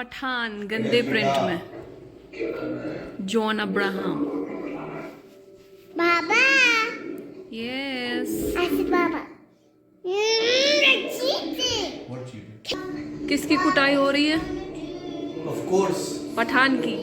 पठान गंदे प्रिंट में John Abraham. बाबा yes ऐसे बाबा What cheating? किसकी कुटाई हो रही है? Of course. पठान की।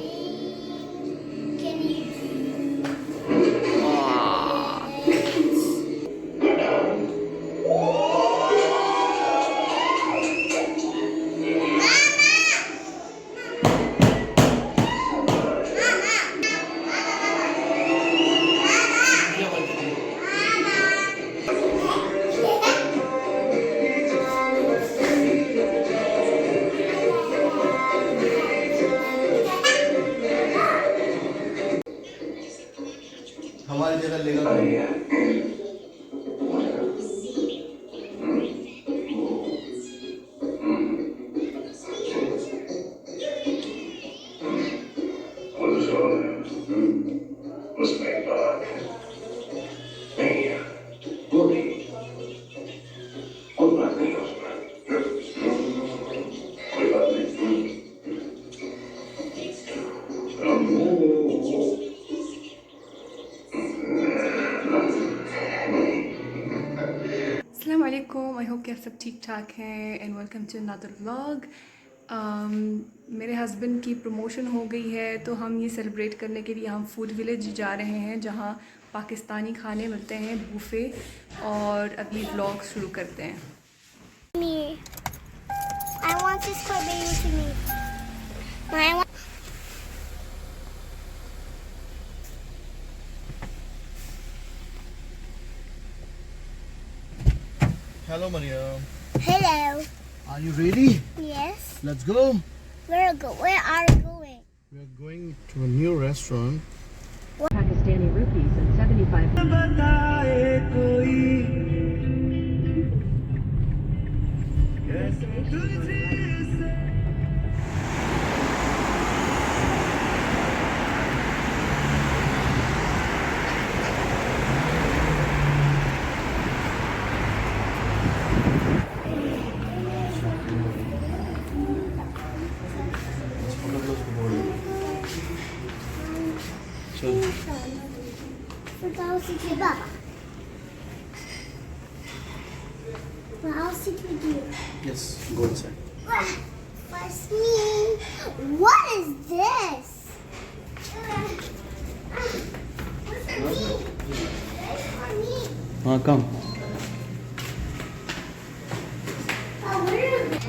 हमारी जगह लेगा कौन? अस्सलाम वालेकुम, आई होप कि आप सब ठीक ठाक हैं and welcome to another vlog. मेरे हस्बैंड की प्रमोशन हो गई है तो हम ये सेलिब्रेट करने के लिए हम फूड विलेज जा रहे हैं जहाँ पाकिस्तानी खाने मिलते हैं बुफे, और अभी व्लॉग शुरू करते हैं। I want this for baby to me. I want Hello Maria. Hello. Are you ready? Yes. Let's go. Where are we going? We're going to a new restaurant. Pakistani rupees and 75. So, But I'll sit with Baba. But I'll sit with you. yes, go inside. First me. What is this? What's for me? What's for me? Come. Oh, where is it?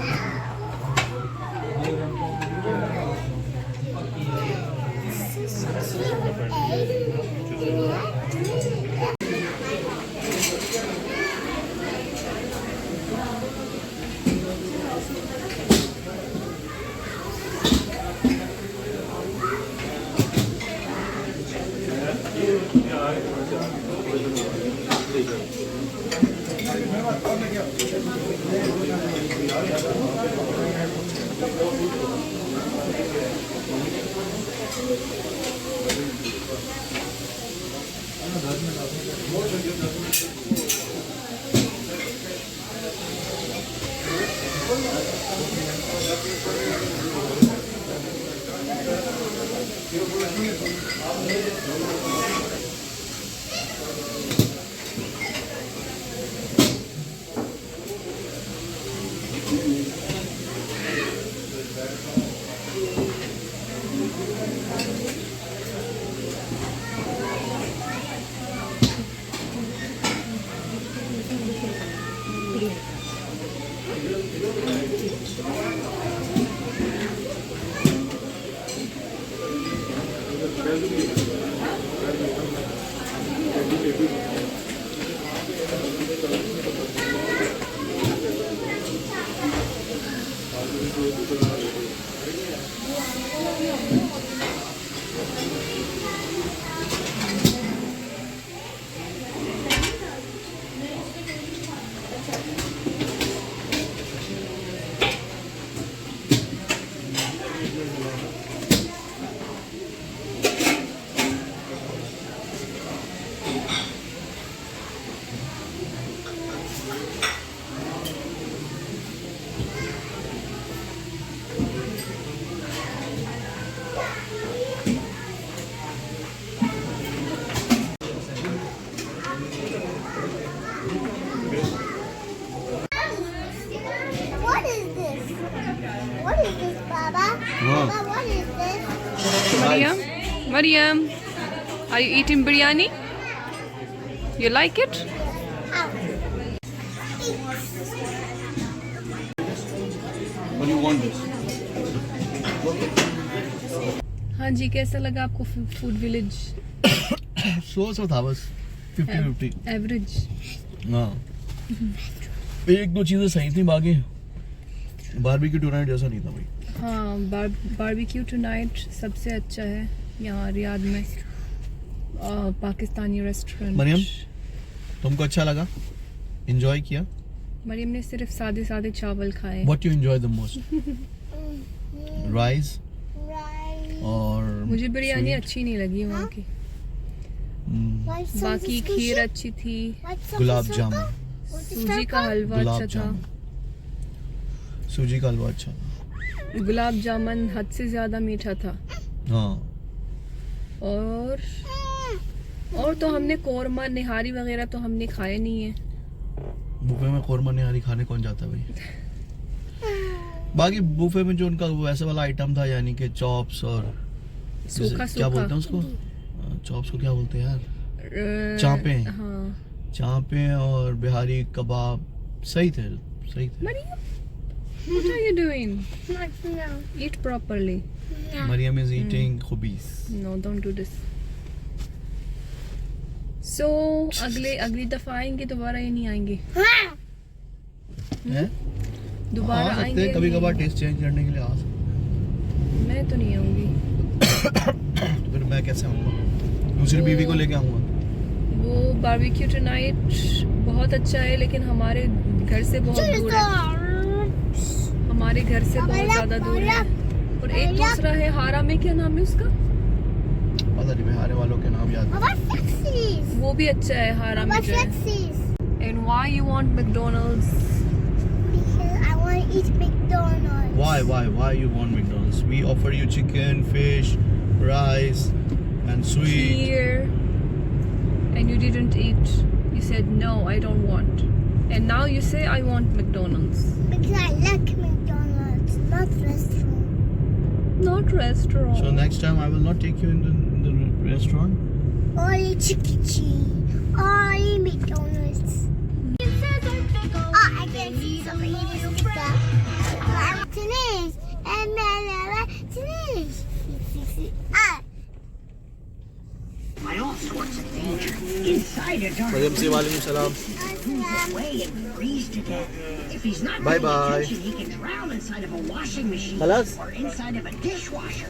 Mariam, are you eating biryani? You like it? What do you want this? हाँ जी, कैसा लगा आपको food village? So था बस 50-50. Average. हाँ. एक दो चीजें सही थी, बाकी बारबेक्यू टुनाइट जैसा नहीं था भाई. हाँ, बारबेक्यू टुनाइट सबसे अच्छा है यहाँ रियाद में. पाकिस्तानी रेस्टोरेंट. मरियम, तुमको अच्छा लगा? एंजॉय किया? मरियम ने सिर्फ सादे सादे चावल खाए. What you enjoy the most? Rice और मुझे बिरयानी sweet? अच्छी नहीं लगी वहाँ की. बाकी खीर अच्छी थी. गुलाब जामुन. सूजी का हलवा गुलाब अच्छा था. जामुन. सूजी का हलवा अच्छा था. गुलाब जामुन हद से ज्यादा मीठा था. हाँ. और तो हमने कोरमा निहारी वगैरह तो हमने खाए नहीं है. बुफे में कोरमा निहारी खाने कौन जाता है भाई? बाकी बुफे में जो उनका वैसे वाला आइटम था, यानी कि चॉप्स और सूखा क्या बोलते हैं उसको? चॉप्स को क्या बोलते हैं यार? चांपे. हाँ. चांपे और बिहारी कबाब सही थे. Mariam, what are you doing? Eat properly. Mariam is eating khubis. No, don't do this. So अगली दफा आएंगे, दोबारा ये नहीं आएंगे. हैं? दोबारा आ सकते आएंगे हैं कभी कभार, नहीं? टेस्ट चेंज करने के लिए आ सकते मैं तो नहीं आऊंगी. हैं. तो फिर मैं कैसे आऊँगा? दूसरी बीवी को लेके आऊँगा. वो बारबेक्यू टुनाइट बहुत अच्छा है, लेकिन हमारे घर से बहुत दूर है. हमारे घर से बहुत ज्यादा दूर है. और एक दूसरा है हारा में, क्या नाम है उसका? पता नहीं, बिहार वालों के नाम याद नहीं. वो भी अच्छा है हारा में जो है. And why you want McDonald's? Because I want to eat McDonald's. Why you want McDonald's? We offer you chicken, fish, rice and sweet. Here, and you didn't eat. You said no, I don't want. And now you say I want McDonald's. Because I like McDonald's, not restaurant. Not restaurant. So next time I will not take you in the restaurant. Only chicken cheese. Only McDonald's. Oh, I can see somebody eating pizza. Today's and today's. By all sorts of danger. Inside a dark Mariam, say walaikum salam. way and freeze to death. If he's not Bye paying bye. attention, he can drown inside of a washing machine Khalas? or inside of a dishwasher.